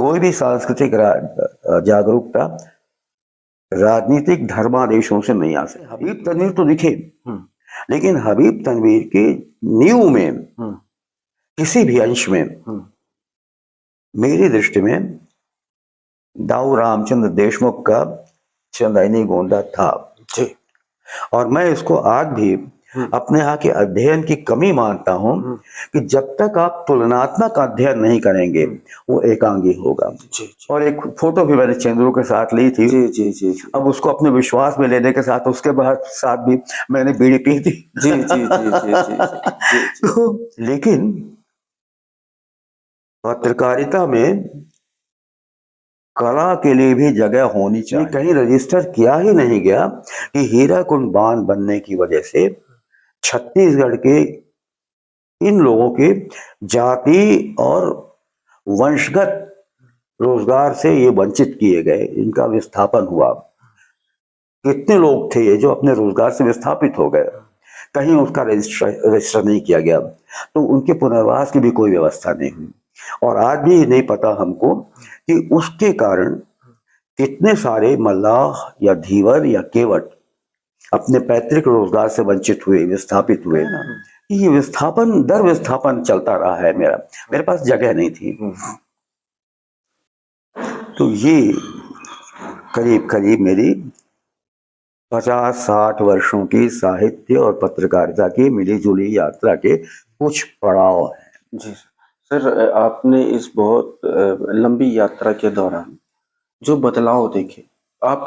कोई भी सांस्कृतिक जागरूकता राजनीतिक धर्मादेशों से नहीं आ सकती। हबीब तनवीर तो दिखे, लेकिन हबीब तनवीर के नींव में किसी भी अंश में मेरी दृष्टि में दाऊ रामचंद्र देशमुख का चंदैनी गोंदा था जी। और मैं इसको आज भी अपने यहाँ के अध्ययन की कमी मानता हूँ कि जब तक आप तुलनात्मक अध्ययन नहीं करेंगे वो एकांगी होगा जी। और एक फोटो भी मैंने चंद्रू के साथ ली थी जी जी जी। अब उसको अपने विश्वास में लेने के साथ उसके बाद साथ भी मैंने बीड़ी पी थी जी जी जी जी जी, जी, जी। तो लेकिन पत्रकारिता में कला के लिए भी जगह होनी चाहिए। कहीं रजिस्टर किया ही नहीं गया कि हीराकुंड बांध बनने की वजह से छत्तीसगढ़ के इन लोगों के जाति और वंशगत रोजगार से ये वंचित किए गए, इनका विस्थापन हुआ। कितने लोग थे ये जो अपने रोजगार से विस्थापित हो गए, कहीं उसका रजिस्टर नहीं किया गया, तो उनके पुनर्वास की भी कोई व्यवस्था नहीं हुई। और आज भी नहीं पता हमको कि उसके कारण कितने सारे मल्लाह या धीवर या केवट अपने पैतृक रोजगार से वंचित हुए, विस्थापित हुए। ये विस्थापन दर विस्थापन चलता रहा है। मेरे पास जगह नहीं थी। तो ये करीब करीब मेरी 50-60 वर्षों की साहित्य और पत्रकारिता की मिली जुली यात्रा के कुछ पड़ाव हैं जी सर। आपने इस बहुत लंबी यात्रा के दौरान जो बदलाव देखे, आप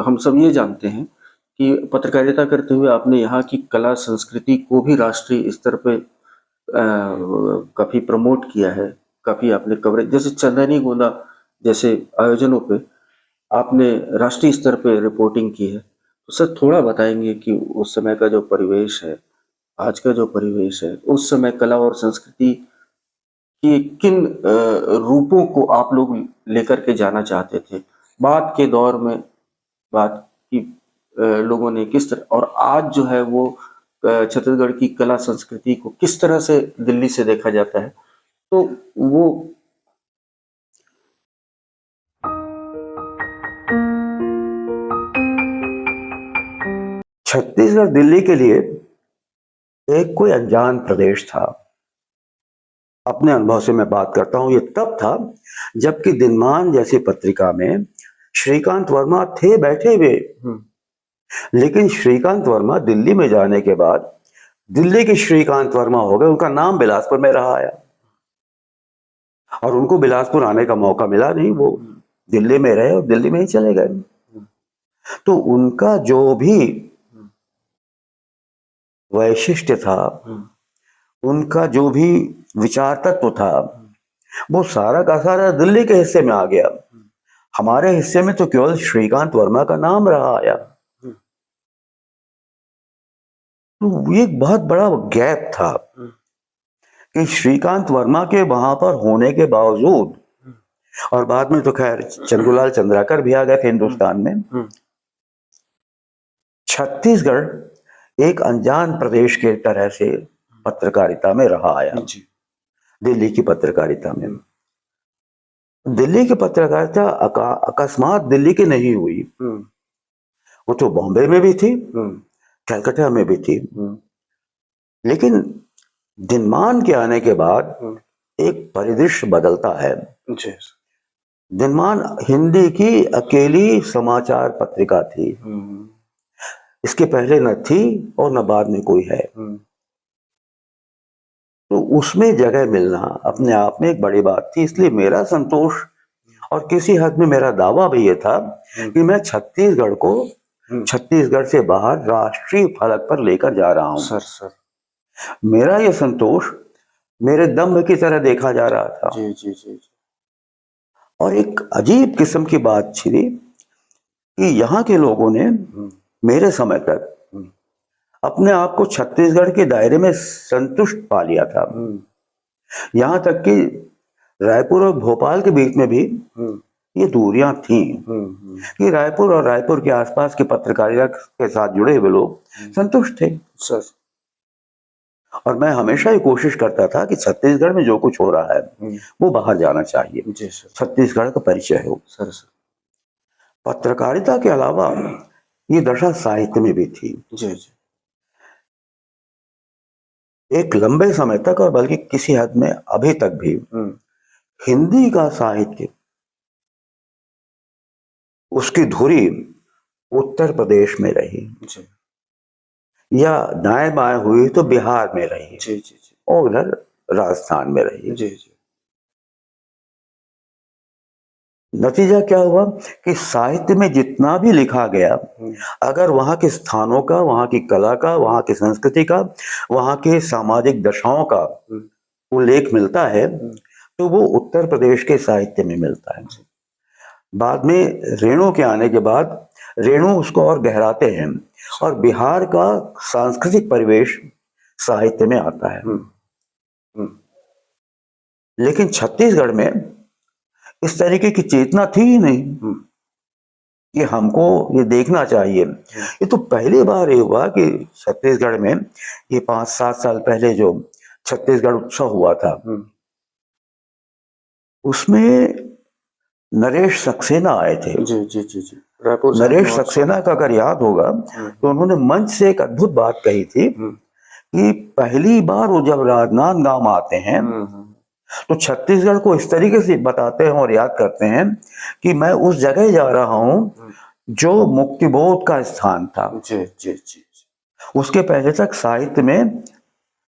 हम सब ये जानते हैं कि पत्रकारिता करते हुए आपने यहाँ की कला संस्कृति को भी राष्ट्रीय स्तर पे काफी प्रमोट किया है, काफी आपने कवरेज, जैसे चंदैनी गोंदा जैसे आयोजनों पे आपने राष्ट्रीय स्तर पे रिपोर्टिंग की है। तो सर थोड़ा बताएंगे कि उस समय का जो परिवेश है, आज का जो परिवेश है, उस समय कला और संस्कृति कि किन रूपों को आप लोग लेकर के जाना चाहते थे? बाद के दौर में बात की लोगों ने किस तरह, और आज जो है वो छत्तीसगढ़ की कला संस्कृति को किस तरह से दिल्ली से देखा जाता है, तो वो छत्तीसगढ़ दिल्ली के लिए एक कोई अनजान प्रदेश था। अपने अनुभव से मैं बात करता हूं, ये तब था जबकि दिनमान जैसी पत्रिका में श्रीकांत वर्मा थे बैठे हुए, लेकिन श्रीकांत वर्मा दिल्ली में जाने के बाद दिल्ली के श्रीकांत वर्मा हो गए, उनका नाम बिलासपुर में रहा आया और उनको बिलासपुर आने का मौका मिला नहीं। वो दिल्ली में रहे और दिल्ली में ही चले गए। तो उनका जो भी वैशिष्ट्य था, उनका जो भी विचार तत्व था, वो सारा का सारा दिल्ली के हिस्से में आ गया। हमारे हिस्से में तो केवल श्रीकांत वर्मा का नाम रहा आया। तो ये एक बहुत बड़ा गैप था कि श्रीकांत वर्मा के वहां पर होने के बावजूद, और बाद में तो खैर चंद्रूलाल चंद्राकर भी आ गए थे हिंदुस्तान में, छत्तीसगढ़ एक अनजान प्रदेश के तरह से पत्रकारिता में रहा आया। दिल्ली की पत्रकारिता में, दिल्ली की पत्रकारिता अकस्मात दिल्ली की नहीं हुई, वो तो बॉम्बे में भी थी, कलकत्ता में भी थी। लेकिन दिनमान के आने के बाद एक परिदृश्य बदलता है। दिनमान हिंदी की अकेली समाचार पत्रिका थी, इसके पहले न थी और न बाद में कोई है। तो उसमें जगह मिलना अपने आप में एक बड़ी बात थी। इसलिए मेरा संतोष और किसी हद में मेरा दावा भी ये था कि मैं छत्तीसगढ़ को छत्तीसगढ़ से बाहर राष्ट्रीय फलक पर लेकर जा रहा हूं। सर मेरा ये संतोष मेरे दम्भ की तरह देखा जा रहा था। जी जी जी। और एक अजीब किस्म की बात थी कि यहाँ के लोगों ने मेरे समय तक अपने आप को छत्तीसगढ़ के दायरे में संतुष्ट पा लिया था। यहाँ तक कि रायपुर और भोपाल के बीच में भी ये दूरियां थी कि रायपुर और रायपुर के आसपास के पत्रकारिता के साथ जुड़े हुए लोग संतुष्ट थे। सर और मैं हमेशा ये कोशिश करता था कि छत्तीसगढ़ में जो कुछ हो रहा है वो बाहर जाना चाहिए, जी सर। छत्तीसगढ़ का परिचय हो। Sir sir. पत्रकारिता के अलावा ये दशा साहित्य में भी थी। जी जी। एक लंबे समय तक और बल्कि किसी हद में अभी तक भी हिंदी का साहित्य, उसकी धुरी उत्तर प्रदेश में रही, जी या दाएं बाएं हुई तो बिहार में रही, जी जी जी और उधर राजस्थान में रही। जी जी। नतीजा क्या हुआ कि साहित्य में जितना भी लिखा गया, अगर वहाँ के स्थानों का, वहाँ की कला का, वहाँ की संस्कृति का, वहाँ के सामाजिक दशाओं का उल्लेख मिलता है तो वो उत्तर प्रदेश के साहित्य में मिलता है। बाद में रेणु के आने के बाद रेणु उसको और गहराते हैं और बिहार का सांस्कृतिक परिवेश साहित्य में आता है। लेकिन छत्तीसगढ़ में इस तरीके की चेतना थी ही नहीं कि हमको ये देखना चाहिए। ये तो पहली बार ये हुआ कि छत्तीसगढ़ में ये 5-7 साल पहले जो छत्तीसगढ़ उत्सव हुआ था, उसमें नरेश सक्सेना आए थे। जी जी जी जी। रायपुर नरेश सक्सेना का अगर याद होगा तो उन्होंने मंच से एक अद्भुत बात कही थी कि पहली बार वो जब राजनांदगांव आते हैं तो छत्तीसगढ़ को इस तरीके से बताते हैं और याद करते हैं कि मैं उस जगह जा रहा हूं जो मुक्तिबोध का स्थान था। जी जी जी। उसके पहले तक साहित्य में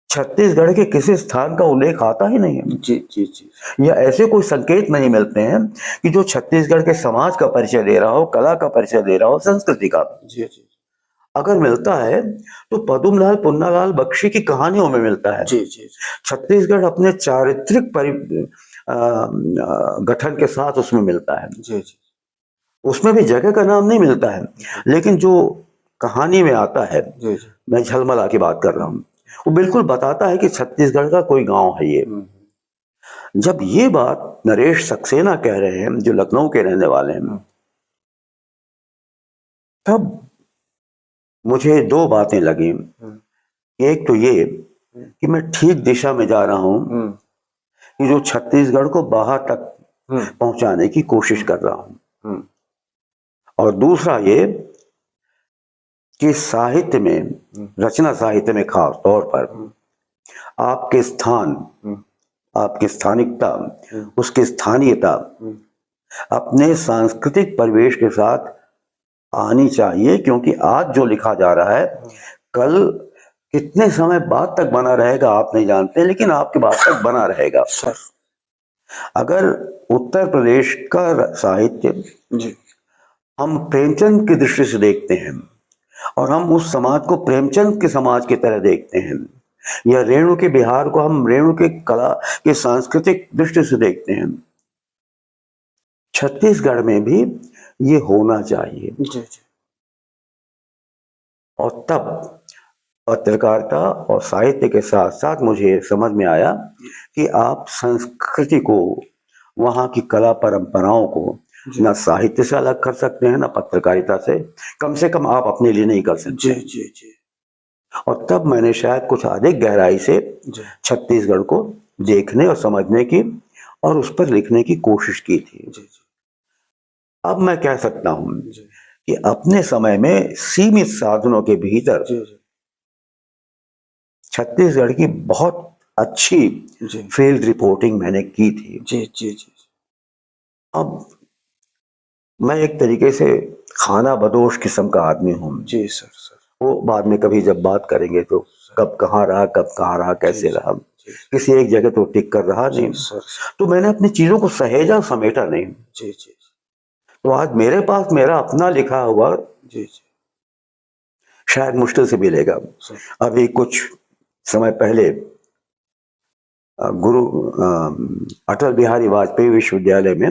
छत्तीसगढ़ के किसी स्थान का उल्लेख आता ही नहीं है। जी जी जी। या ऐसे कोई संकेत नहीं मिलते हैं कि जो छत्तीसगढ़ के समाज का परिचय दे रहा हो, कला का परिचय दे रहा हो, संस्कृति का। जी जी। अगर मिलता है तो पदुमलाल पुन्नालाल बख्शी की कहानियों में मिलता है। जी जी। छत्तीसगढ़ अपने चारित्रिक गठन के साथ उसमें मिलता है। जी जी। उसमें भी जगह का नाम नहीं मिलता है, लेकिन जो कहानी में आता है, जी जी। मैं झलमला की बात कर रहा हूँ, वो बिल्कुल बताता है कि छत्तीसगढ़ का कोई गांव है ये। जब ये बात नरेश सक्सेना कह रहे हैं जो लखनऊ के रहने वाले हैं, तब मुझे दो बातें लगी। एक तो ये कि मैं ठीक दिशा में जा रहा हूं कि जो छत्तीसगढ़ को बाहर तक पहुंचाने की कोशिश कर रहा हूं, और दूसरा ये कि साहित्य में, रचना साहित्य में खास तौर पर आपके स्थान, आपकी स्थानिकता, उसकी स्थानीयता अपने सांस्कृतिक परिवेश के साथ आनी चाहिए, क्योंकि आज जो लिखा जा रहा है कल कितने समय बाद तक बना रहेगा आप नहीं जानते, लेकिन आपके बाद तक बना रहेगा। सर, अगर उत्तर प्रदेश का साहित्य जी हम प्रेमचंद की दृष्टि से देखते हैं और हम उस समाज को प्रेमचंद के समाज की तरह देखते हैं, या रेणु के बिहार को हम रेणु के कला के सांस्कृतिक दृष्टि से देखते हैं, छत्तीसगढ़ में भी ये होना चाहिए। जी जी। और तब पत्रकारिता और साहित्य के साथ साथ मुझे समझ में आया कि आप संस्कृति को, वहाँ की कला परंपराओं को ना साहित्य से अलग कर सकते हैं, ना पत्रकारिता से कम आप अपने लिए नहीं कर सकते। जी जी जी। और तब मैंने शायद कुछ अधिक गहराई से छत्तीसगढ़ को देखने और समझने की और उस पर लिखने की कोशिश की थी। जी जी। अब मैं कह सकता हूँ कि अपने समय में सीमित साधनों के भीतर छत्तीसगढ़ की बहुत अच्छी फील्ड रिपोर्टिंग मैंने की थी। जी जी जी। अब मैं एक तरीके से खाना बदोश किस्म का आदमी हूँ। जी सर सर। वो बाद में कभी जब बात करेंगे तो कब कहाँ रहा, कैसे रहा, किसी एक जगह तो टिक कर रहा नहीं। तो मैंने अपनी चीजों को सहेजा, समेटा नहीं। जी जी। तो आज मेरे पास मेरा अपना लिखा हुआ जी जी शायद मुश्किल से मिलेगा। अभी कुछ समय पहले गुरु अटल बिहारी वाजपेयी विश्वविद्यालय में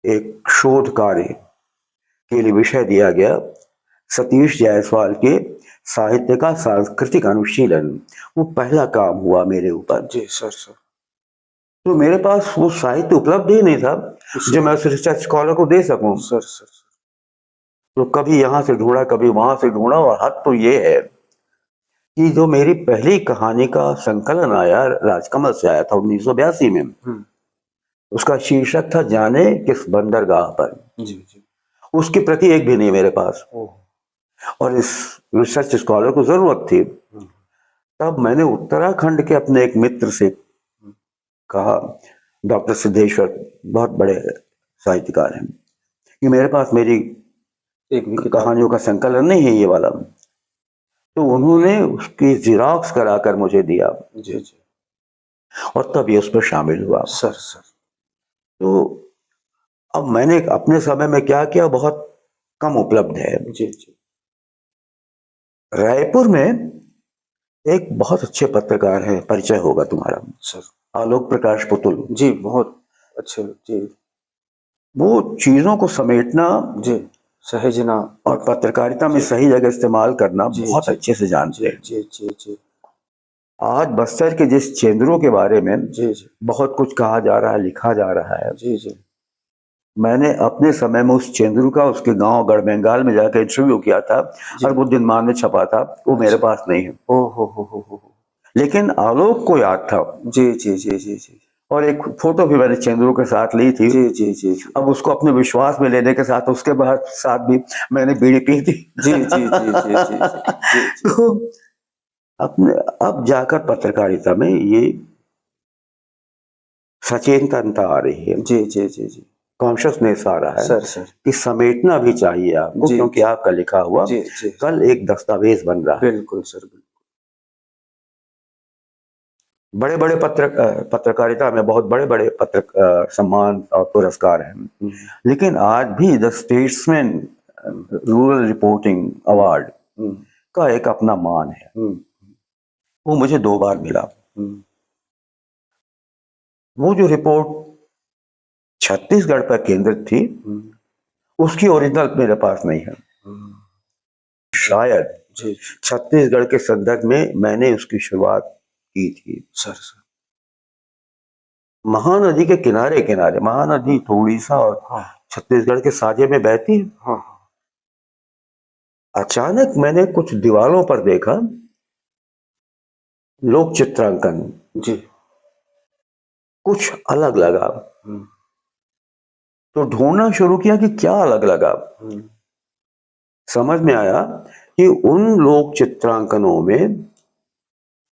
एक शोध कार्य के लिए विषय दिया गया, सतीश जायसवाल के साहित्य का सांस्कृतिक अनुशीलन। वो पहला काम हुआ मेरे ऊपर। जी सर सर। तो मेरे पास वो साहित्य उपलब्ध ही नहीं था जो मैं उस रिसर्च स्कॉलर को दे सकूं। Sir sir. तो कभी यहाँ से ढूंढा, कभी वहां से ढूंढा, और हद तो ये है कि जो मेरी पहली कहानी का संकलन आया राजकमल से आया था 1982 में, उसका शीर्षक था जाने किस बंदरगाह पर। जी जी। उसकी प्रति एक भी नहीं मेरे पास, और इस रिसर्च स्कॉलर को जरूरत थी। तब मैंने उत्तराखंड के अपने एक मित्र से कहा, डॉक्टर सिद्धेश्वर, बहुत बड़े साहित्यकार हैं, कि मेरे पास मेरी एक भी कहानियों का संकलन नहीं है ये वाला। तो उन्होंने उसकी जिराक्स कराकर मुझे दिया। जी जी। और तब ये उस पर शामिल हुआ। Sir sir. तो अब मैंने अपने समय में क्या किया, बहुत कम उपलब्ध है। जी जी। रायपुर में एक बहुत अच्छे पत्रकार है, परिचय होगा तुम्हारा, सर। आलोक प्रकाश पुतुल जी, बहुत अच्छे। जी वो चीजों को समेटना जी, सहेजना और पत्रकारिता में जी। सही जगह इस्तेमाल करना जी बहुत जी अच्छे से जानते हैं। जी जी जी आज बस्तर के जिस चेंदुरों के बारे में जी जी बहुत कुछ कहा जा रहा है, लिखा जा रहा है, जी जी। मैंने अपने समय में उस चेंदुर का उसके गांव गढ़बेंगाल में जाकर इंटरव्यू किया था जी। और वो दिनमान में छपा था। वो मेरे अच्छा। पास नहीं है, ओ हो। लेकिन आलोक को याद था। जी जी जी जी जी और एक फोटो भी मैंने चेंदुर के साथ ली थी। जी जी जी जी अब उसको अपने विश्वास में लेने के साथ उसके बाद साथ भी मैंने बीड़ी पी थी। जी जी जी जी जी जी जी। तो अपने अब जाकर पत्रकारिता में ये सचेतनता आ रही है, जी जी जी जी। कॉन्शियसनेस आ रहा है सर सर। कि समेटना भी चाहिए आपको, जी क्योंकि आपका लिखा हुआ जी जी। कल एक दस्तावेज बन रहा है। बिल्कुल सर, बिल्कुल। बड़े बड़े पत्रकारिता में बहुत बड़े बड़े सम्मान और पुरस्कार हैं, लेकिन आज भी the statesman rural reporting award का एक अपना मान है। वो मुझे 2 बार मिला। वो जो रिपोर्ट छत्तीसगढ़ पर केंद्रित थी, उसकी ओरिजिनल मेरे पास नहीं है। शायद जी छत्तीसगढ़ के संदर्भ में मैंने उसकी शुरुआत की थी। Sir sir. महानदी के किनारे किनारे, महानदी तो उड़ीसा और छत्तीसगढ़ के साझे में बहती है। हाँ। अचानक मैंने कुछ दीवारों पर देखा लोक चित्रांकन, जी। कुछ अलग लगा। तो ढूंढना शुरू किया कि क्या अलग लगा। समझ में आया कि उन लोक चित्रांकनों में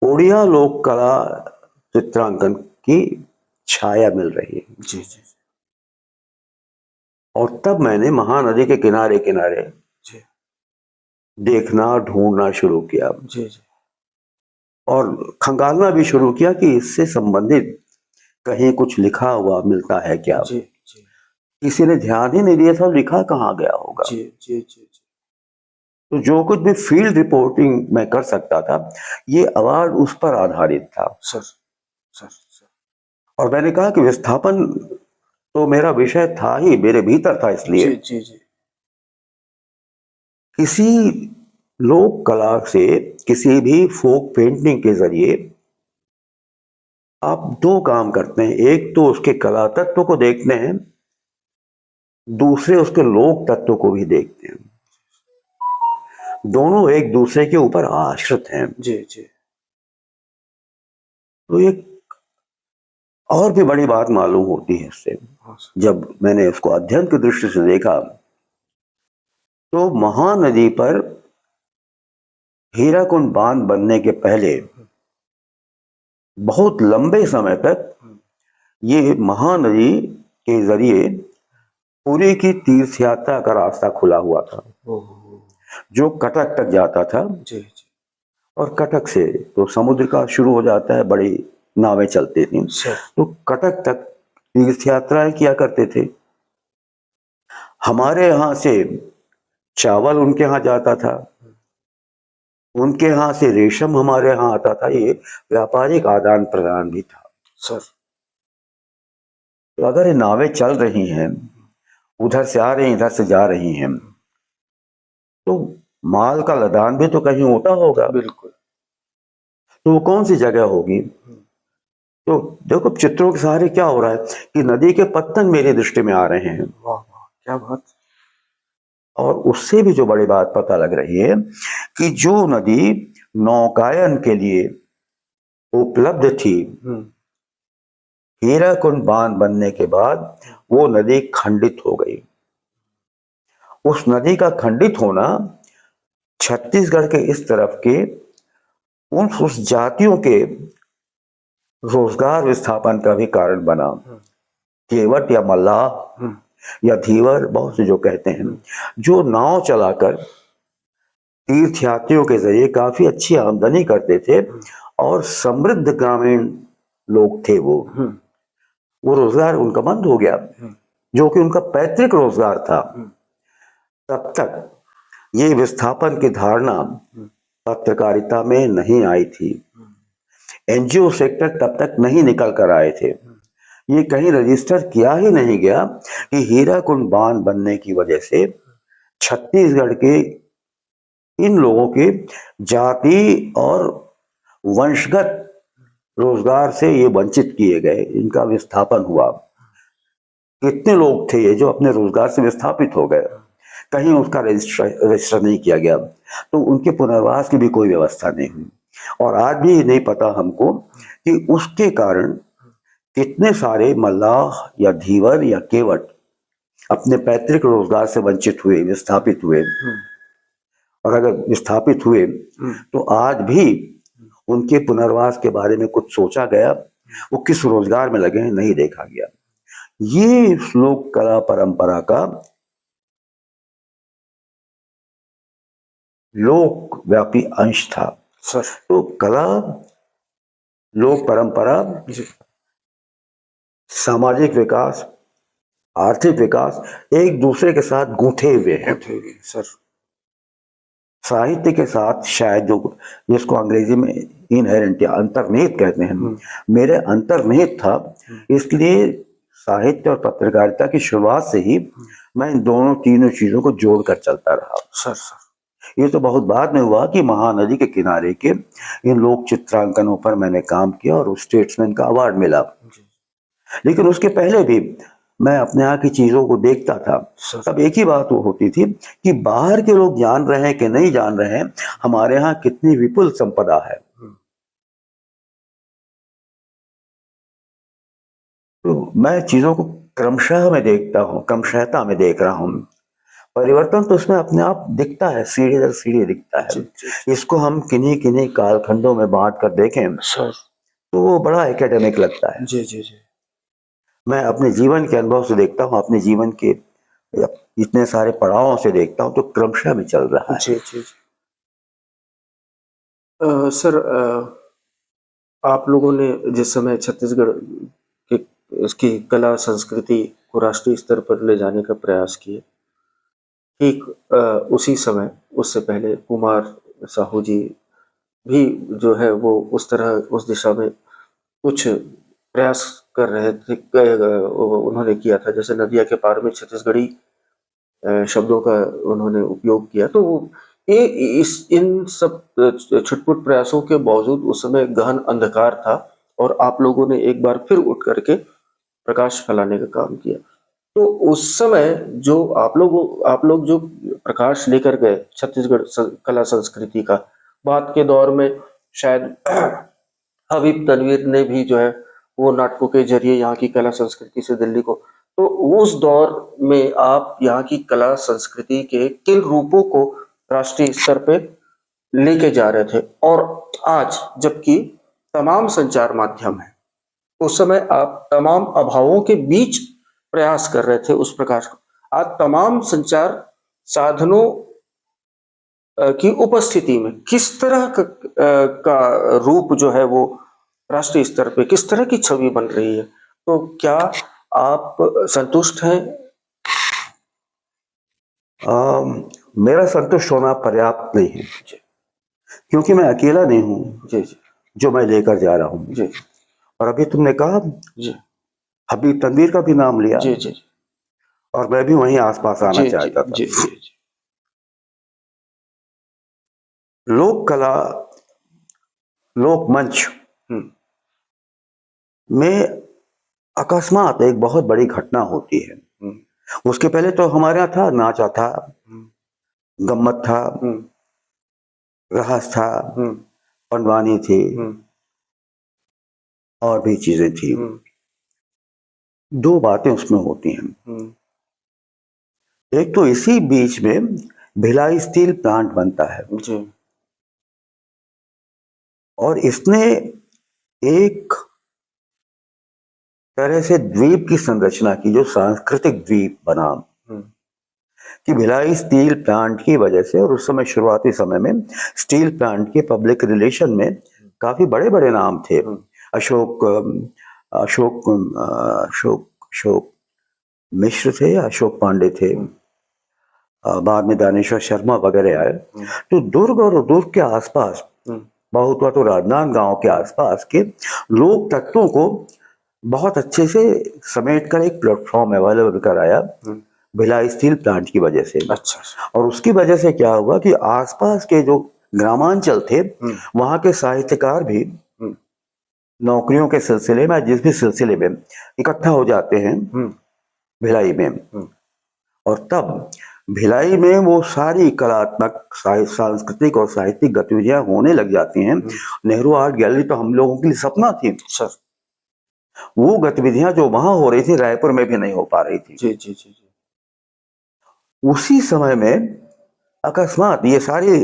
ओडिया लोक कला चित्रांकन की छाया मिल रही है। जी जी। और तब मैंने महानदी के किनारे किनारे जी देखना ढूंढना शुरू किया जी जी। और खंगालना भी शुरू किया कि इससे संबंधित कहीं कुछ लिखा हुआ मिलता है क्या। जी जी किसी ने ध्यान ही नहीं दिया था, लिखा कहाँ गया होगा। जी जी जी। तो जो कुछ भी फील्ड रिपोर्टिंग मैं कर सकता था, ये अवार्ड उस पर आधारित था। Sir sir sir. और मैंने कहा कि विस्थापन तो मेरा विषय था ही, मेरे भीतर था, इसलिए जी जी जी। किसी लोक कला से, किसी भी फोक पेंटिंग के जरिए आप 2 काम करते हैं। एक तो उसके कला तत्व को देखते हैं, दूसरे उसके लोक तत्व को भी देखते हैं। दोनों एक दूसरे के ऊपर आश्रित हैं। जी जी। तो एक और भी बड़ी बात मालूम होती है इससे। जब मैंने उसको अध्ययन की दृष्टि से देखा, तो महानदी पर हीराकुंड बांध बनने के पहले बहुत लंबे समय तक ये महानदी के जरिए पुरी की तीर्थ यात्रा का रास्ता खुला हुआ था, जो कटक तक जाता था। जी जी। और कटक से तो समुद्र का शुरू हो जाता है, बड़ी नावें चलती थी, तो कटक तक तीर्थ यात्राएं किया करते थे। हमारे यहाँ से चावल उनके यहाँ जाता था, उनके यहाँ से रेशम हमारे यहाँ आता था। ये व्यापारिक आदान प्रदान भी था सर। तो अगर ये नावें चल रही हैं, उधर से आ रही हैं, इधर से जा रही हैं, तो माल का लदान भी तो कहीं होता होगा। बिल्कुल। तो वो कौन सी जगह होगी। तो देखो चित्रों के सहारे क्या हो रहा है कि नदी के पत्तन मेरी दृष्टि में आ रहे हैं। वाह वाह, क्या बात। और उससे भी जो बड़ी बात पता लग रही है कि जो नदी नौकायन के लिए उपलब्ध थी, हीराकुंड बांध बनने के बाद वो नदी खंडित हो गई। उस नदी का खंडित होना छत्तीसगढ़ के इस तरफ के उस जातियों के रोजगार विस्थापन का भी कारण बना। केवट या मल्लाह या धीवर, बहुत से जो कहते हैं, जो नाव चलाकर तीर्थयात्रियों के जरिए काफी अच्छी आमदनी करते थे और समृद्ध ग्रामीण लोग थे। वो रोजगार उनका बंद हो गया, जो कि उनका पैतृक रोजगार था। तब तक ये विस्थापन की धारणा पत्रकारिता में नहीं आई थी। एनजीओ सेक्टर तब तक नहीं निकल कर आए थे। ये कहीं रजिस्टर किया ही नहीं गया कि हीराकुंड बांध बनने की वजह से छत्तीसगढ़ के इन लोगों के जाति और वंशगत रोजगार से ये वंचित किए गए, इनका विस्थापन हुआ। कितने लोग थे ये जो अपने रोजगार से विस्थापित हो गए, कहीं उसका रजिस्टर नहीं किया गया, तो उनके पुनर्वास की भी कोई व्यवस्था नहीं हुई। और आज भी नहीं पता हमको कि उसके कारण कितने सारे मल्लाह या धीवर या केवट अपने पैतृक रोजगार से वंचित हुए, विस्थापित हुए। और अगर विस्थापित हुए तो आज भी उनके पुनर्वास के बारे में कुछ सोचा गया, वो किस रोजगार में लगे हैं नहीं देखा गया। ये लोक कला परंपरा का लोक व्यापी अंश था। तो कला, लोक परंपरा, सामाजिक विकास, आर्थिक विकास एक दूसरे के साथ गूंथे हुए हैं सर। साहित्य के साथ शायद जो जिसको अंग्रेजी में इनहेरेंट या अंतर्निहित कहते हैं, मेरे अंतर्निहित था। इसलिए साहित्य और पत्रकारिता की शुरुआत से ही मैं इन दोनों तीनों चीजों को जोड़कर चलता रहा। सर ये तो बहुत बाद में हुआ कि महानदी के किनारे के इन लोक चित्रांकनों पर मैंने काम किया और स्टेट्समैन का अवार्ड मिला। लेकिन उसके पहले भी मैं अपने यहाँ की चीजों को देखता था। तब एक ही बात वो होती थी कि बाहर के लोग जान रहे हैं कि नहीं जान रहे हैं, हमारे यहाँ कितनी विपुल संपदा है। तो मैं चीजों को क्रमशः में देखता हूँ, क्रमशःता में देख रहा हूँ। परिवर्तन तो उसमें अपने आप दिखता है, सीढ़ी दर सीढ़ी दिखता है। इसको हम किन्हीं किन्हीं कालखंडों में बांट कर देखें तो वो बड़ा एकेडमिक लगता है। जी। मैं अपने जीवन के अनुभव से देखता हूँ, अपने जीवन के इतने सारे पड़ावों से देखता हूँ, तो क्रमशः भी चल रहा है। जी। सर, आप लोगों ने जिस समय छत्तीसगढ़ के इसकी कला संस्कृति को राष्ट्रीय स्तर पर ले जाने का प्रयास किए, ठीक उसी समय, उससे पहले कुमार साहू जी भी जो है वो उस तरह उस दिशा में कुछ प्रयास कर रहे थे, उन्होंने किया था। जैसे नदिया के पार में छत्तीसगढ़ी शब्दों का उन्होंने उपयोग किया। तो इन सब छुटपुट प्रयासों के बावजूद उस समय गहन अंधकार था और आप लोगों ने एक बार फिर उठ करके प्रकाश फैलाने का काम किया। तो उस समय जो आप लोग जो प्रकाश लेकर गए छत्तीसगढ़ कला संस्कृति का, बाद के दौर में शायद हबीब तनवीर ने भी जो है वो नाटकों के जरिए यहाँ की कला संस्कृति से दिल्ली को, तो उस दौर में आप यहाँ की कला संस्कृति के किन रूपों को राष्ट्रीय स्तर पे लेके जा रहे थे? और आज जबकि तमाम संचार माध्यम है, उस समय आप तमाम अभावों के बीच प्रयास कर रहे थे उस प्रकाश को। आज तमाम संचार साधनों की उपस्थिति में किस तरह का रूप जो है वो राष्ट्रीय स्तर पे किस तरह की छवि बन रही है? तो क्या आप संतुष्ट हैं? मेरा संतुष्ट होना पर्याप्त नहीं है, क्योंकि मैं अकेला नहीं हूँ जी जो मैं लेकर जा रहा हूँ जी। और अभी तुमने कहा जी, हबीब तनवीर का भी नाम लिया जी। और मैं भी वहीं आसपास आना चाहता था। जी। लोक कला, लोक मंच में अकस्मात एक बहुत बड़ी घटना होती है। उसके पहले तो हमारे यहाँ था, नाचा था, गम्मत था, रहस था, हम्म, पंडवानी थी, हम्म, और भी चीजें थी। हम्म, दो बातें उसमें होती हैं। हम्म, एक तो इसी बीच में भिलाई स्टील प्लांट बनता है, जी, और इसने एक तरह से द्वीप की संरचना की, जो सांस्कृतिक द्वीप बना, हम्म, कि भिलाई स्टील प्लांट की वजह से। और उस समय शुरुआती समय में स्टील प्लांट के पब्लिक रिलेशन में काफी बड़े बड़े नाम थे। हम्म, अशोक अशोक अशोक अशोक मिश्र थे, अशोक पांडे थे, हम्म, बाद में दानेश्वर शर्मा वगैरह आए। हम्म, तो दुर्ग और दुर्ग के आसपास, हम्म, बहुत हुआ तो राजनांद गांव के आसपास के लोक तत्वों को बहुत अच्छे से समेट कर एक प्लेटफॉर्म अवेलेबल कराया हम्म, भिलाई स्टील प्लांट की वजह से। अच्छा, और उसकी वजह से क्या हुआ कि आसपास के जो ग्रामांचल थे, वहां के साहित्यकार भी हम्म, नौकरियों के सिलसिले में, जिस भी सिलसिले में, इकट्ठा हो जाते हैं हम्म, भिलाई में। हम्म, और तब भिलाई में वो सारी कलात्मक, सांस्कृतिक और साहित्यिक गतिविधियां होने लग जाती हैं। नेहरू आर्ट गैलरी तो हम लोगों के लिए सपना थी। सर, वो गतिविधियां जो वहां हो रही थी, रायपुर में भी नहीं हो पा रही थी। जी, जी, जी, जी, उसी समय में अकस्मात ये सारी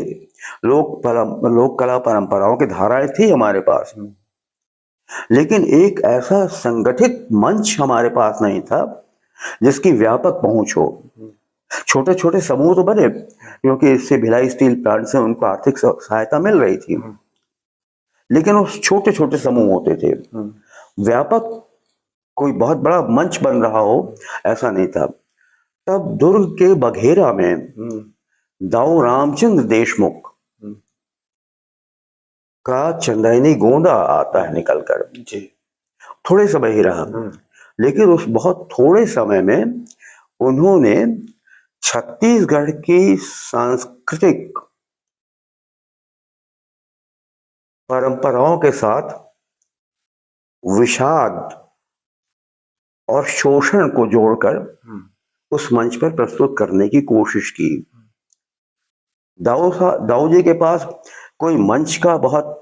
लोक कला परंपराओं की धाराएं थी हमारे पास, हम्म, लेकिन एक ऐसा संगठित मंच हमारे पास नहीं था जिसकी व्यापक पहुंच हो। हम्म, छोटे छोटे समूह तो बने, क्योंकि इससे भिलाई स्टील प्लांट से उनको आर्थिक सहायता मिल रही थी, हम्म, लेकिन उस छोटे छोटे समूह होते थे। हम्म, व्यापक कोई बहुत बड़ा मंच बन रहा हो, ऐसा नहीं था। तब दुर्ग के बघेरा में हम्म, दाऊ रामचंद्र देशमुख हम्म, का चंदैनी गोंदा आता है निकल कर। जी, थोड़े समय ही रहा, हम्म, लेकिन उस बहुत थोड़े समय में उन्होंने छत्तीसगढ़ की सांस्कृतिक परंपराओं के साथ विषाद और शोषण को जोड़कर हम्म, उस मंच पर प्रस्तुत करने की कोशिश की। दाऊ जी के पास कोई मंच का बहुत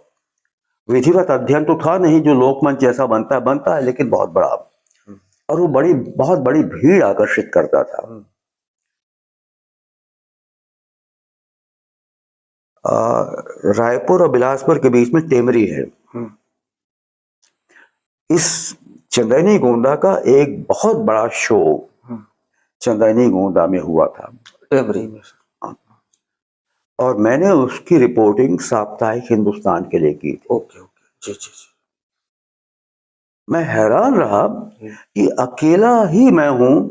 विधिवत अध्ययन तो था नहीं, जो लोकमंच जैसा बनता है, लेकिन बहुत बड़ा, हम्म, और वो बहुत बड़ी भीड़ आकर्षित करता था। हम्म, रायपुर और बिलासपुर के बीच में टेमरी है। हम्म, इस चंदैनी गोंदा का एक बहुत बड़ा शो हम्म, चंदैनी गोंदा में हुआ था, टेमरी में, सर, और मैंने उसकी रिपोर्टिंग साप्ताहिक हिंदुस्तान के लिए की थी। ओके, ओके, जी, जी, जी, मैं हैरान रहा हम्म, कि अकेला ही मैं हूं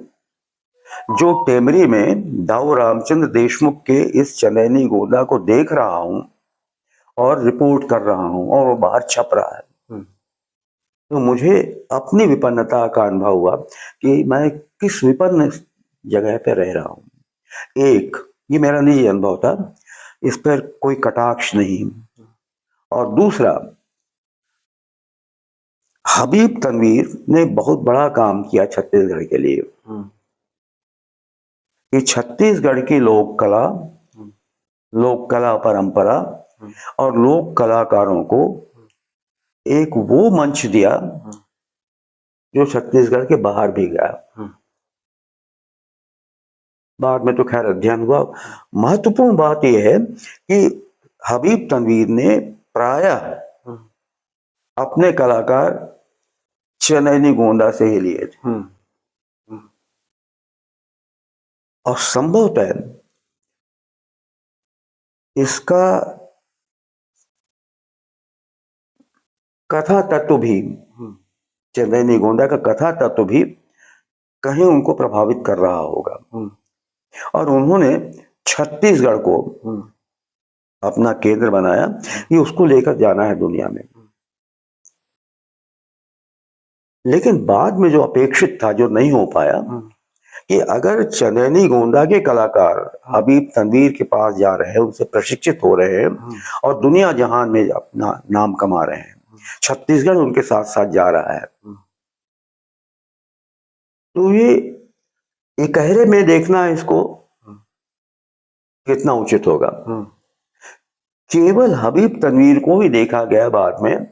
जो टेमरी में दाऊ रामचंद्र देशमुख के इस चंदैनी गोंदा को देख रहा हूं और रिपोर्ट कर रहा हूं, और वो बाहर छप रहा है। हम्म, तो मुझे अपनी विपन्नता का अनुभव हुआ कि मैं किस विपन्न जगह पे रह रहा हूं। एक, ये मेरा निजी अनुभव था, इस पर कोई कटाक्ष नहीं। और दूसरा, हबीब तनवीर ने बहुत बड़ा काम किया छत्तीसगढ़ के लिए, हम्म, कि छत्तीसगढ़ की हम्म, लोक कला परंपरा हम्म, और लोक कलाकारों को एक वो मंच दिया हम्म, जो छत्तीसगढ़ के बाहर भी गया। हम्म, बाद में तो खैर अध्ययन हुआ। महत्वपूर्ण बात यह है कि हबीब तनवीर ने प्रायः हम्म, अपने कलाकार चनैनी गोंदा से ही लिए थे, हम्म, हम्म, और संभवतः इसका कथा तत्व भी, हम्म, चंदैनी गोंदा का कथा तत्व भी कहीं उनको प्रभावित कर रहा होगा, हम्म, और उन्होंने छत्तीसगढ़ को हम्म, अपना केंद्र बनाया कि उसको लेकर जाना है दुनिया में। लेकिन बाद में जो अपेक्षित था, जो नहीं हो पाया, हम्म, कि अगर चंदैनी गोंदा के कलाकार हबीब तनवीर के पास जा रहे हैं, उनसे प्रशिक्षित हो रहे हैं, और दुनिया जहान में अपना नाम कमा रहे हैं, छत्तीसगढ़ उनके साथ साथ जा रहा है, तो ये इकहरे में देखना इसको कितना उचित होगा। केवल हबीब तनवीर को ही देखा गया बाद में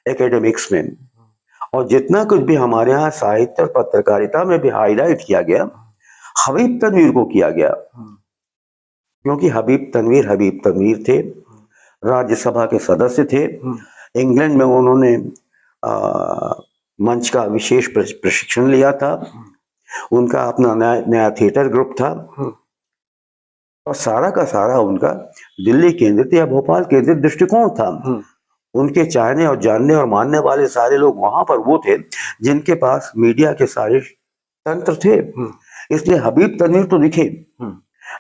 एकेडमिक्स में, और जितना कुछ भी हमारे यहाँ साहित्य और पत्रकारिता में भी हाईलाइट किया गया, हबीब तनवीर को किया गया, क्योंकि हबीब तनवीर थे, राज्यसभा के सदस्य थे। इंग्लैंड में उन्होंने मंच का विशेष प्रशिक्षण लिया था, उनका अपना नया थिएटर ग्रुप था, और सारा का सारा उनका दिल्ली केंद्रित या भोपाल केंद्रित दृष्टिकोण था। उनके चाहने और जानने और मानने वाले सारे लोग वहां पर वो थे जिनके पास मीडिया के सारे तंत्र थे। इसलिए हबीब तनवीर तो दिखे,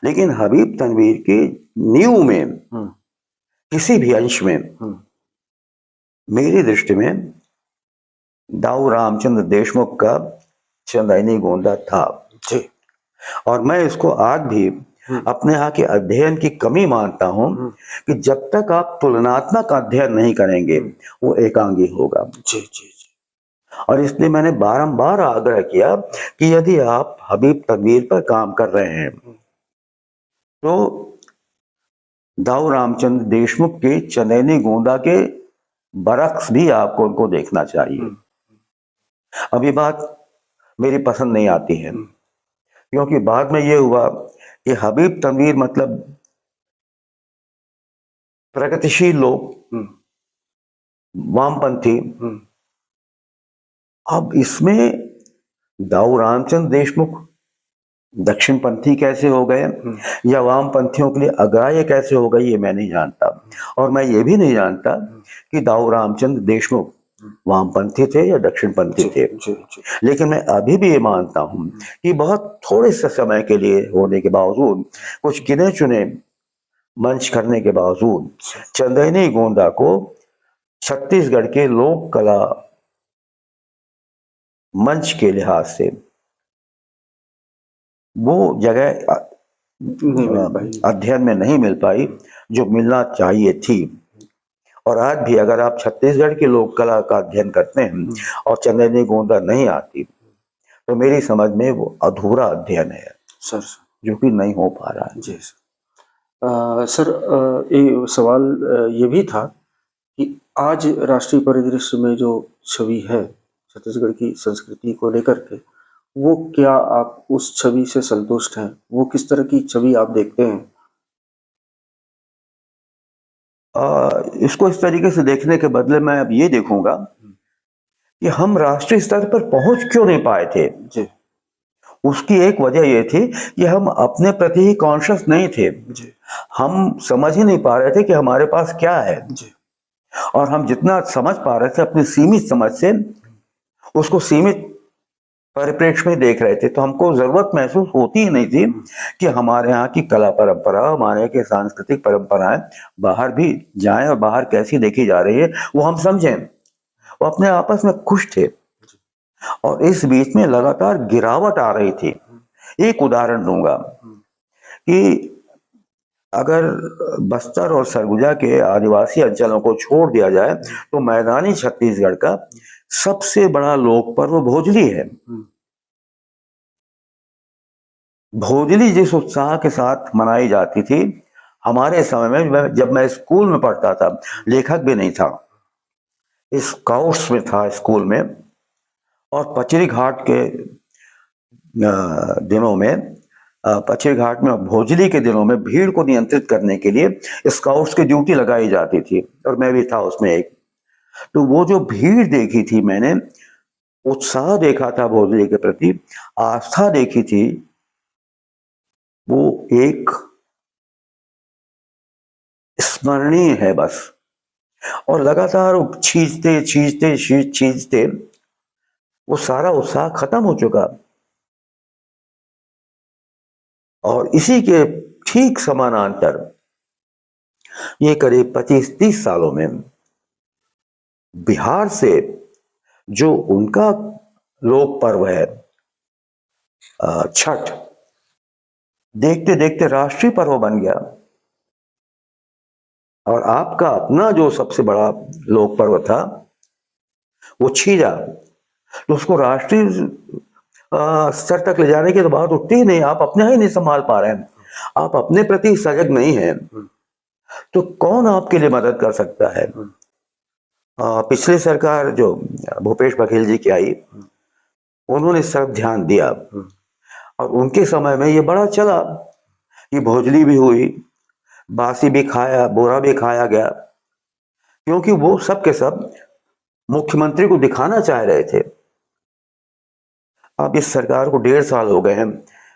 लेकिन हबीब तनवीर की नींव में किसी भी अंश में मेरी दृष्टि में दाऊ रामचंद्र देशमुख का चंदैनी गोंदा था जी। और मैं इसको आज भी अपने यहाँ के अध्ययन की कमी मानता हूं कि जब तक आप तुलनात्मक अध्ययन नहीं करेंगे वो एकांगी होगा जी जी जी। और इसलिए मैंने बारंबार आग्रह किया कि यदि आप हबीब तनवीर पर काम कर रहे हैं तो दाऊ रामचंद्र देशमुख के चंदैनी गोंदा के बरक्स भी आपको उनको देखना चाहिए। अब ये बात मेरी पसंद नहीं आती है, क्योंकि बाद में ये हुआ कि हबीब तनवीर मतलब प्रगतिशील लोग, वामपंथी। अब इसमें दाऊ रामचंद्र देशमुख दक्षिणपंथी कैसे हो गए या वामपंथियों के लिए अग्राह्य कैसे हो गए, ये मैं नहीं जानता। और मैं ये भी नहीं जानता कि दाऊ रामचंद्र देशमुख वामपंथी थे या दक्षिणपंथी थे। लेकिन मैं अभी भी ये मानता हूं कि बहुत थोड़े से समय के लिए होने के बावजूद, कुछ गिने चुने मंच करने के बावजूद, चंदैनी गोंदा को छत्तीसगढ़ के लोक कला मंच के लिहाज से वो जगह अध्ययन में नहीं मिल पाई जो मिलना चाहिए थी। और आज भी अगर आप छत्तीसगढ़ की लोक कला का अध्ययन करते हैं और चंदैनी गोंदा नहीं आती तो मेरी समझ में वो अधूरा अध्ययन है सर, जो कि नहीं हो पा रहा है जी सर। ये सवाल ये भी था कि आज राष्ट्रीय परिदृश्य में जो छवि है छत्तीसगढ़ की संस्कृति को लेकर के, वो क्या आप उस छवि से संतुष्ट हैं? वो किस तरह की छवि आप देखते हैं? इसको इस तरीके से देखने के बदले मैं अब ये देखूंगा कि हम राष्ट्रीय स्तर पर पहुंच क्यों नहीं पाए थे जी। उसकी एक वजह ये थी कि हम अपने प्रति ही कॉन्शियस नहीं थे जी। हम समझ ही नहीं पा रहे थे कि हमारे पास क्या है जी। और हम जितना समझ पा रहे थे अपनी सीमित समझ से उसको सीमित परिप्रेक्ष्य में देख रहे थे, तो हमको जरूरत महसूस होती ही नहीं थी कि हमारे यहाँ की कला परंपरा, हमारे यहाँ की सांस्कृतिक परंपराएं बाहर भी जाएं और बाहर कैसी देखी जा रही है वो हम समझें। वो अपने आपस में खुश थे और इस बीच में लगातार गिरावट आ रही थी। एक उदाहरण दूंगा कि अगर बस्तर और सरगुजा के आदिवासी अंचलों को छोड़ दिया जाए तो मैदानी छत्तीसगढ़ का सबसे बड़ा लोक पर्व भोजली है। भोजली जिस उत्साह के साथ मनाई जाती थी हमारे समय में, जब मैं स्कूल में पढ़ता था, लेखक भी नहीं था, स्काउट्स में था स्कूल में, और पचरी घाट के दिनों में, पचरी घाट में भोजली के दिनों में भीड़ को नियंत्रित करने के लिए स्काउट्स की ड्यूटी लगाई जाती थी और मैं भी था उसमें एक। तो वो जो भीड़ देखी थी मैंने, उत्साह देखा था भोजली के प्रति, आस्था देखी थी, वो एक स्मरणीय है बस। और लगातार खींचते वो सारा उत्साह खत्म हो चुका। और इसी के ठीक समानांतर ये करीब 25-30 सालों में बिहार से जो उनका लोक पर्व है छठ, देखते देखते राष्ट्रीय पर्व बन गया। और आपका अपना जो सबसे बड़ा लोक पर्व था वो छीजा, तो उसको राष्ट्रीय स्तर तक ले जाने की तो बात उठती ही नहीं। आप अपने ही नहीं संभाल पा रहे हैं, आप अपने प्रति सजग नहीं हैं, तो कौन आपके लिए मदद कर सकता है? पिछली सरकार जो भूपेश बघेल जी की आई, उन्होंने इस तरफ ध्यान दिया और उनके समय में ये बड़ा चला कि भोजली भी हुई, बासी भी खाया, बोरा भी खाया गया, क्योंकि वो सब के सब मुख्यमंत्री को दिखाना चाह रहे थे। अब इस सरकार को 1.5 साल हो गए हैं,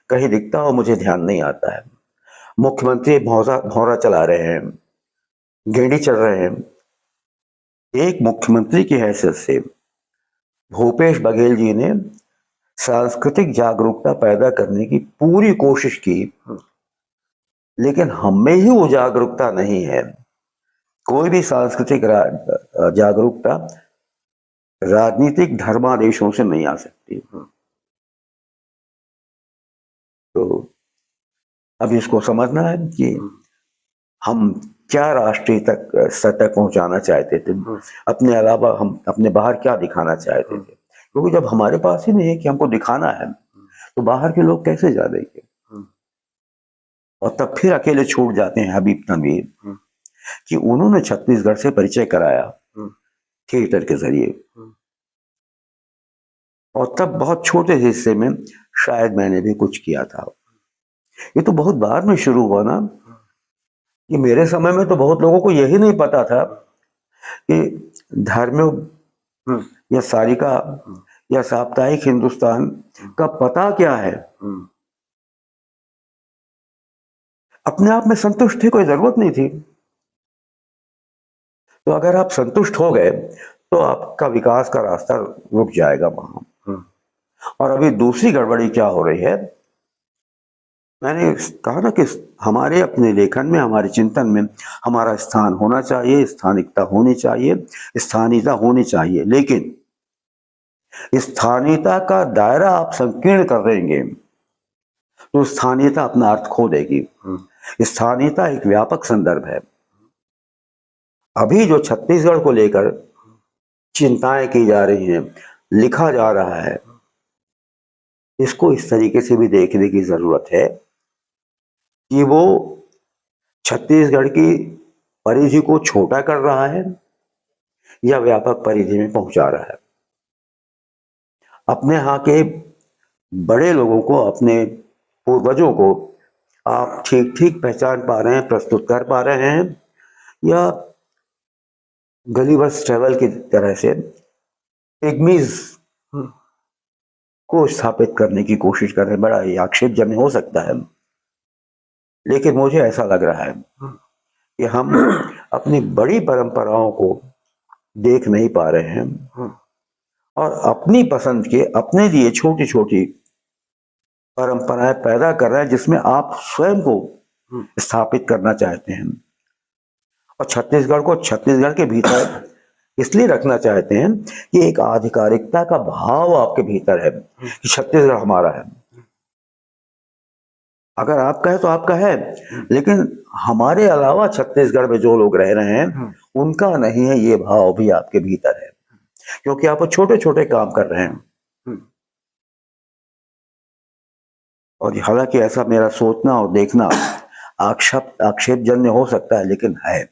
कहीं दिखता हो मुझे ध्यान नहीं आता है। मुख्यमंत्री भौरा चला रहे हैं, गेंडी चढ़ रहे हैं। एक मुख्यमंत्री की हैसियत से भूपेश बघेल जी ने सांस्कृतिक जागरूकता पैदा करने की पूरी कोशिश की, लेकिन हम में ही वो जागरूकता नहीं है। कोई भी सांस्कृतिक जागरूकता राजनीतिक धर्मादेशों से नहीं आ सकती। तो अब इसको समझना है कि हम क्या राष्ट्रीय स्तर तक पहुंचाना चाहते थे, अपने अलावा हम अपने बाहर क्या दिखाना चाहते थे, क्योंकि जब हमारे पास ही नहीं है कि हमको दिखाना है तो बाहर के लोग कैसे जानेंगे। और तब फिर अकेले छूट जाते हैं हबीब तनवीर कि उन्होंने छत्तीसगढ़ से परिचय कराया थिएटर के जरिए, और तब बहुत छोटे हिस्से में शायद मैंने भी कुछ किया था। ये तो बहुत बाद में शुरू हुआ ना, कि मेरे समय में तो बहुत लोगों को यही नहीं पता था कि धर्म या सारिका या साप्ताहिक हिंदुस्तान का पता क्या है। अपने आप में संतुष्ट थे, कोई जरूरत नहीं थी। तो अगर आप संतुष्ट हो गए तो आपका विकास का रास्ता रुक जाएगा वहां। और अभी दूसरी गड़बड़ी क्या हो रही है, मैंने कहा ना कि हमारे अपने लेखन में, हमारे चिंतन में हमारा स्थान होना चाहिए, स्थानिकता होनी चाहिए, स्थानीयता होनी चाहिए, लेकिन स्थानीयता का दायरा आप संकीर्ण कर देंगे तो स्थानीयता अपना अर्थ खो देगी। स्थानीयता एक व्यापक संदर्भ है। अभी जो छत्तीसगढ़ को लेकर चिंताएं की जा रही हैं, लिखा जा रहा है, इसको इस तरीके से भी देखने की जरूरत है कि वो छत्तीसगढ़ की परिधि को छोटा कर रहा है या व्यापक परिधि में पहुंचा रहा है। अपने यहाँ के बड़े लोगों को, अपने पूर्वजों को आप ठीक ठीक पहचान पा रहे हैं, प्रस्तुत कर पा रहे हैं, या गलीवर्स ट्रेवल की तरह से पिग्मीज को स्थापित करने की कोशिश कर रहे हैं। बड़ा ही आक्षेपजन्य हो सकता है, लेकिन मुझे ऐसा लग रहा है कि हम अपनी बड़ी परंपराओं को देख नहीं पा रहे हैं और अपनी पसंद के, अपने लिए छोटी छोटी परंपराएं पैदा कर रहे हैं जिसमें आप स्वयं को स्थापित करना चाहते हैं। और छत्तीसगढ़ को छत्तीसगढ़ के भीतर इसलिए रखना चाहते हैं कि एक आधिकारिकता का भाव आपके भीतर है कि छत्तीसगढ़ हमारा है। अगर आपका है तो आपका है, लेकिन हमारे अलावा छत्तीसगढ़ में जो लोग रह रहे हैं उनका नहीं है, ये भाव भी आपके भीतर है, क्योंकि आप छोटे छोटे काम कर रहे हैं। और हालांकि ऐसा मेरा सोचना और देखना आक्षेपजन्य हो सकता है, लेकिन है।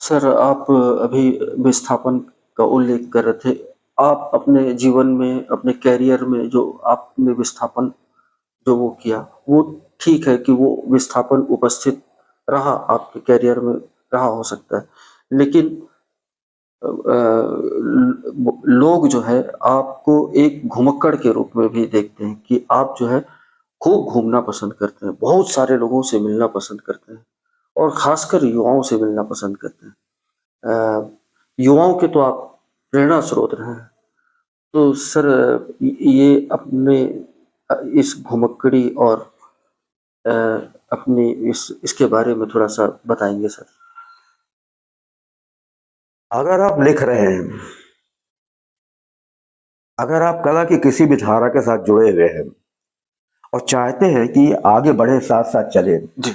सर, आप अभी विस्थापन का उल्लेख कर रहे थे। आप अपने जीवन में, अपने कैरियर में जो आपने विस्थापन जो वो किया, वो ठीक है कि वो विस्थापन उपस्थित रहा आपके कैरियर में, रहा हो सकता है, लेकिन लोग जो है आपको एक घुमक्कड़ के रूप में भी देखते हैं कि आप जो है खूब घूमना पसंद करते हैं, बहुत सारे लोगों से मिलना पसंद करते हैं और खासकर युवाओं से मिलना पसंद करते हैं। युवाओं के तो आप प्रेरणा स्रोत रहे हैं। तो सर, ये अपने इस घुमक्कड़ी और अपनी इसके बारे में थोड़ा सा बताएंगे सर? अगर आप लिख रहे हैं, अगर आप कला की किसी भी धारा के साथ जुड़े हुए हैं और चाहते हैं कि आगे बढ़े, साथ साथ चले जी,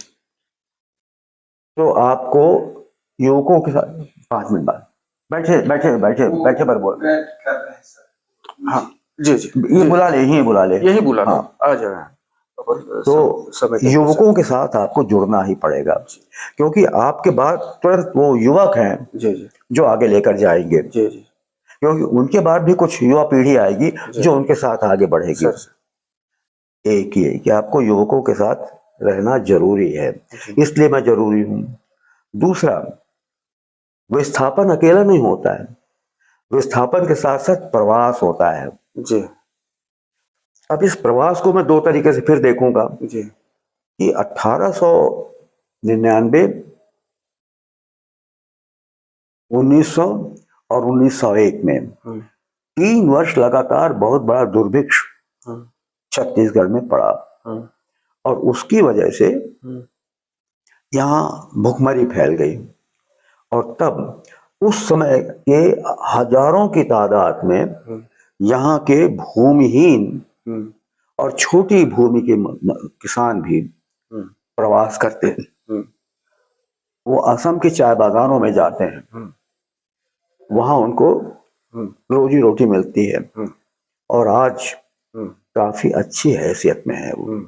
तो आपको युवकों के साथ 5 मिनट बाद बैठे बैठे बैठे बैठे पर बोल। हाँ जी जी, ये बुला ले, यही बुला ले, यही बुला, हाँ आ जा रहा है। तो समय के युवकों के साथ आपको जुड़ना ही पड़ेगा, क्योंकि आपके बाद तुरंत वो युवक हैं जी जी जो आगे लेकर जाएंगे, जी जी क्योंकि उनके बाद भी कुछ युवा पीढ़ी आएगी जी जो उनके साथ आगे बढ़ेगी। सर एक ये कि आपको युवकों के साथ रहना जरूरी है, जी इसलिए मैं जरूरी हूँ। दूसरा, विस्थापन अकेला नहीं होता है, विस्थापन के साथ साथ प्रवास होता है। जी अब इस प्रवास को मैं दो तरीके से फिर देखूंगा जी कि 1899, 1900 और 1901 में हम्म 3 वर्ष लगातार बहुत बड़ा दुर्भिक्ष हम्म छत्तीसगढ़ में पड़ा, हम्म और उसकी वजह से हम्म यहाँ भुखमरी फैल गई। और तब उस समय के हजारों की तादाद में हम्म यहाँ के भूमिहीन हम्म और छोटी भूमि के किसान भी हम्म प्रवास करते हैं। हम्म वो असम के चाय बागानों में जाते हैं, हम्म वहां उनको हम्म रोजी रोटी मिलती है, हम्म और आज हम्म काफी अच्छी हैसियत में है वो। हम्म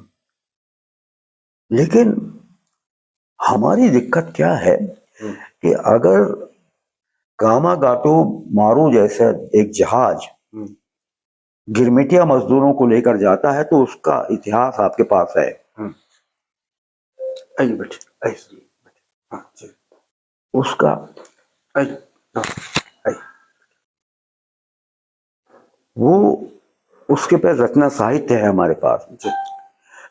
लेकिन हमारी दिक्कत क्या है हम्म कि अगर कामागाटो मारू जैसा एक जहाज हम्म गिरमिटिया मजदूरों को लेकर जाता है तो उसका इतिहास आपके पास है। हम्म आइए बैठिए आइए सर, हाँ जी उसका आइए हाँ आइए वो उसके पे रचना साहित्य है हमारे पास। जी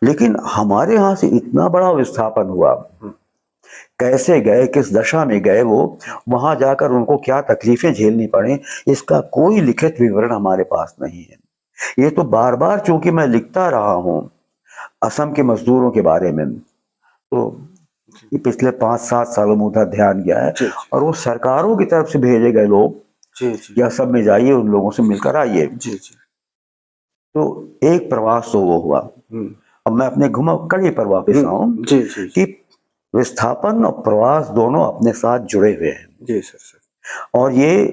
लेकिन हमारे यहाँ से इतना बड़ा विस्थापन हुआ, कैसे गए, किस दशा में गए, वो वहां जाकर उनको क्या तकलीफें झेलनी पड़े, इसका कोई लिखित विवरण हमारे पास नहीं है। ये तो बार बार चूंकि मैं लिखता रहा हूँ असम के मजदूरों के बारे में, तो ये पिछले 5-7 सालों में उधर ध्यान गया है, जी और वो सरकारों की तरफ से भेजे गए लोग जी जी कि असम में जाइए, उन लोगों से मिलकर आइए। जी जी तो एक प्रवास तो वो हुआ। हम्म अब मैं अपने घुमावकड़ी पर वापस आऊं जी जी कि विस्थापन और प्रवास दोनों अपने साथ जुड़े हुए हैं, जी सर और ये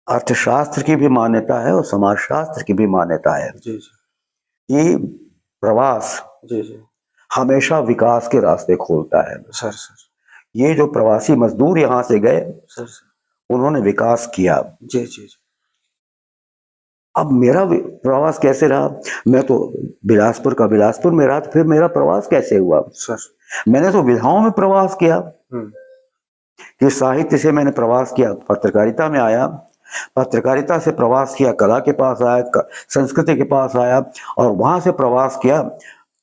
अर्थशास्त्र की भी मान्यता है और समाजशास्त्र की भी मान्यता है जी जी कि प्रवास जी जी हमेशा विकास के रास्ते खोलता है। सर ये जो प्रवासी मजदूर यहाँ से गए, सर उन्होंने विकास किया। जी जी अब मेरा प्रवास कैसे रहा? मैं तो बिलासपुर में रहा, तो फिर मेरा प्रवास कैसे हुआ? सर मैंने तो विधाओं में प्रवास किया, हम्म कि साहित्य से मैंने प्रवास किया, पत्रकारिता में आया, पत्रकारिता से प्रवास किया, कला के पास आया, संस्कृति के पास आया, और वहां से प्रवास किया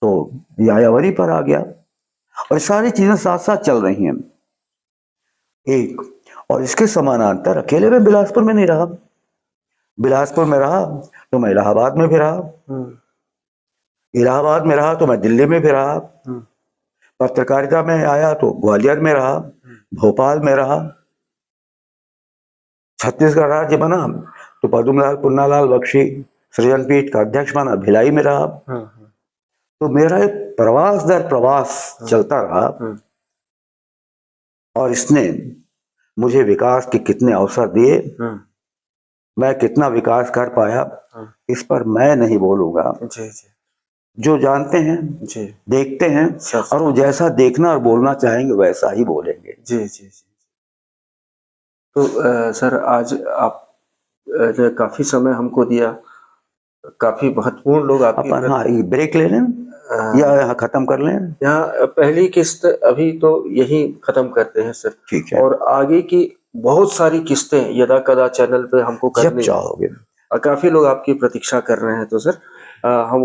तो यायावरी पर आ गया। और सारी चीजें साथ साथ चल रही हैं एक, और इसके समानांतर अकेले में बिलासपुर में नहीं रहा। बिलासपुर में रहा तो मैं इलाहाबाद में भी रहा, हम्म इलाहाबाद में रहा तो मैं दिल्ली में भी रहा, हम्म पत्रकारिता में आया तो ग्वालियर में रहा, भोपाल में रहा, छत्तीसगढ़ राज्य बना तो पद्मलाल पुन्नालाल बख्शी सृजन पीठ का अध्यक्ष बना, भिलाई में रहा। हम्म तो मेरा एक प्रवास दर प्रवास चलता रहा, हम्म और इसने मुझे विकास के कितने अवसर दिए, हम्म मैं कितना विकास कर पाया, हम्म इस पर मैं नहीं बोलूंगा। जी जी जो जानते हैं, जी देखते हैं, सर और वो जैसा देखना और बोलना चाहेंगे वैसा ही बोलेंगे। जी जी जी तो सर आज आप जो काफी समय हमको दिया, काफी महत्वपूर्ण लोग आपकी अपन हाँ ब्रेक ले लें या यहाँ खत्म कर लें? यहाँ पहली किस्त अभी तो यही खत्म करते हैं सर, ठीक है, और आगे की बहुत सारी किस्तें यदा कदा चैनल पे हमको जब करनी है, चाहोगे। और काफी लोग आपकी प्रतीक्षा कर रहे हैं। तो सर हम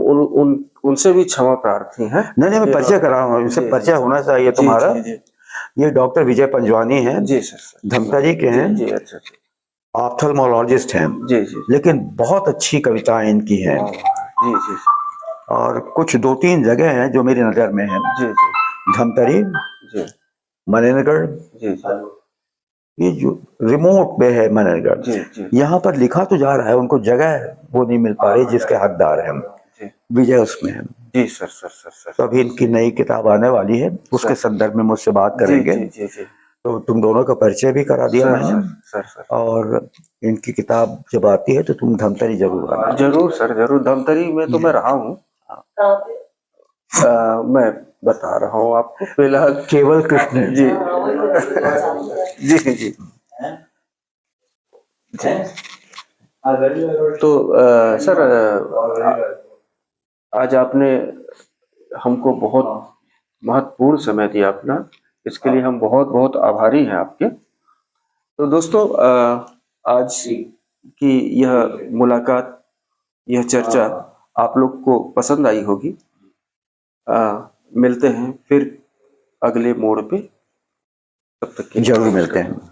उनसे भी क्षमा प्रार्थी हैं। नहीं मैं परिचय करा रहा हूँ, इनसे जी, परिचय होना चाहिए जी तुम्हारा। जी जी ये डॉक्टर विजय पंजवानी हैं, जी सर धमतरी के हैं, जी अच्छा ऑप्थेल्मोलॉजिस्ट हैं, जी जी लेकिन बहुत अच्छी कविताएं इनकी हैं, जी जी और कुछ 2-3 जगह हैं जो मेरी नज़र में हैं, जी जी धमतरी, जी मनेरगढ़, जी ये जो रिमोट पे है मनेरगढ़, जी जी यहाँ पर लिखा तो जा रहा है, उनको जगह वो नहीं मिल पा रही जिसके हकदार हैं। जी विजय उसमें है। जी सर तो अभी इनकी नई किताब आने वाली है, उसके संदर्भ में मुझसे बात जी करेंगे। जी जी जी तो तुम दोनों का परिचय भी करा दिया सर मैंने, सर और इनकी किताब जब आती है तो तुम धमतरी जरूर आना। जरूर सर जरूर, धमतरी में तो मैं रहा हूँ। मैं बता रहा हूँ आपको फिलहाल। केवल कृष्ण जी जी जी जी। तो सर, आज आपने हमको बहुत महत्वपूर्ण समय दिया अपना, इसके लिए हम बहुत बहुत आभारी हैं आपके। तो दोस्तों, आज की यह मुलाकात, यह चर्चा आप लोग को पसंद आई होगी। मिलते हैं फिर अगले मोड़ पे, तब तक के लिए जरूर मिलते हैं।